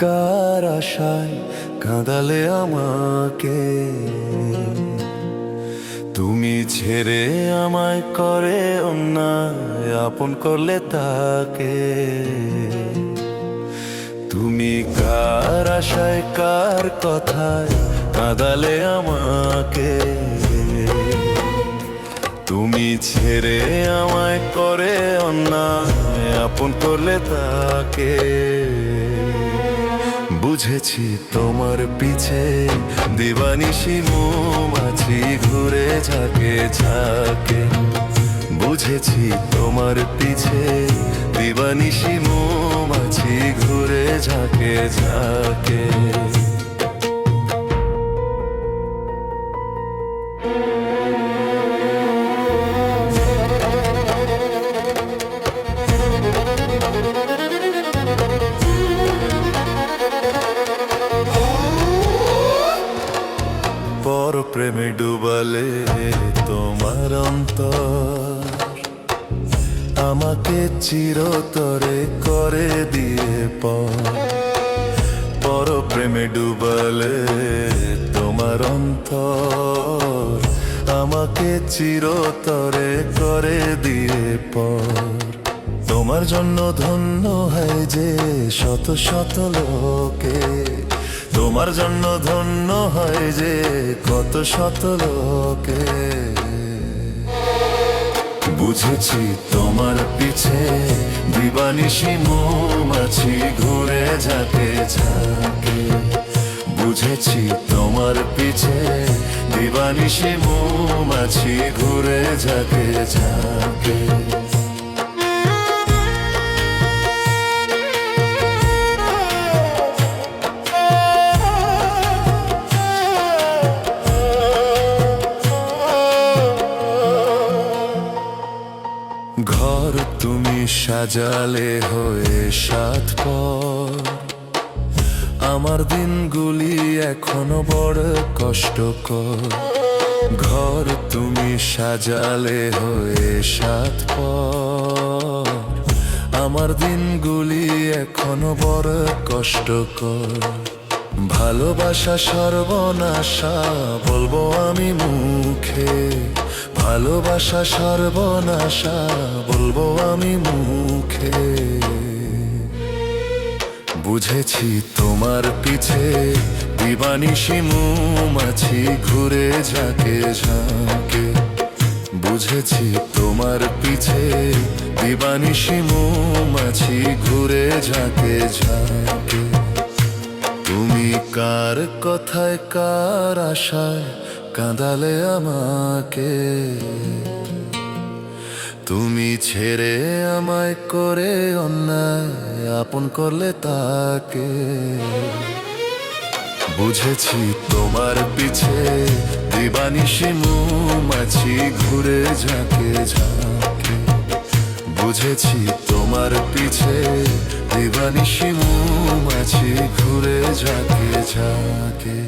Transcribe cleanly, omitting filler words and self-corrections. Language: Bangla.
কার আশায় কাঁদালে আমাকে? তুমি ছেড়ে আমায় করে অন্যায়, আপন করলে তাকে। তুমি কার আশায় কার কথায় কাঁদালে আমাকে? তুমি ছেড়ে আমায় করে অন্যায়, আপন করলে তাকে। বুঝেছি তোমার পিছে দিবানিশি মৌমাছি ঘুরে ঝাঁকে ঝাঁকে। বুঝেছি তোমার পিছে দিবানিশি মৌমাছি ঘুরে ঝাঁকে ঝাঁকে। পর প্রেমে ডুবালে তোমার অন্তর, আমাকে চিরতরে করে দিয়ে পর প্রেমে ডুবালে তোমার অন্তর, আমাকে চিরতরে করে দিয়ে তোমার জন্য ধন্য হয় যে শত শত লোকে। তোমার জন্য ধন্য হয় যে কত শত লোকে। বুঝেছি তোমার পিছে দিবানিশি মৌমাছি ঘুরে ঝাঁকে ঝাঁকে। বুঝেছি তোমার পিছে দিবানিশি মৌমাছি ঘুরে ঝাঁকে ঝাঁকে। ঘর তুমি সাজালে হয়ে সাত পর, আমার দিনগুলি এখনো বড় কষ্টকর। ঘর তুমি সাজালে হয়ে সাত পর, আমার দিনগুলি এখনো বড় কষ্টকর। ভালোবাসা সর্বনাশা বলবো আমি মুখে, ভালোবাসা সর্বনাশা বলবো আমি মুখে। বুঝেছি তোমার পিছে দিবানিশি মৌমাছি ঘুরে ঝাঁকে ঝাঁকে। বুঝেছি তোমার পিছে দিবানিশি মৌমাছি ঘুরে ঝাঁকে ঝাঁকে। তুমি কার কথায় কার আশায় কাঁদালে আমাকে? তুমি ছেড়ে আমায় করে অন্যায়, আপন করলে তাকে। বুঝেছি তোমার পিছে দিবানিশি মৌমাছি ঘুরে ঝাঁকে ঝাঁকে। বুঝেছি তোমার পিছে দিবানিশি মৌমাছি ঘুরে ঝাঁকে ঝাঁকে।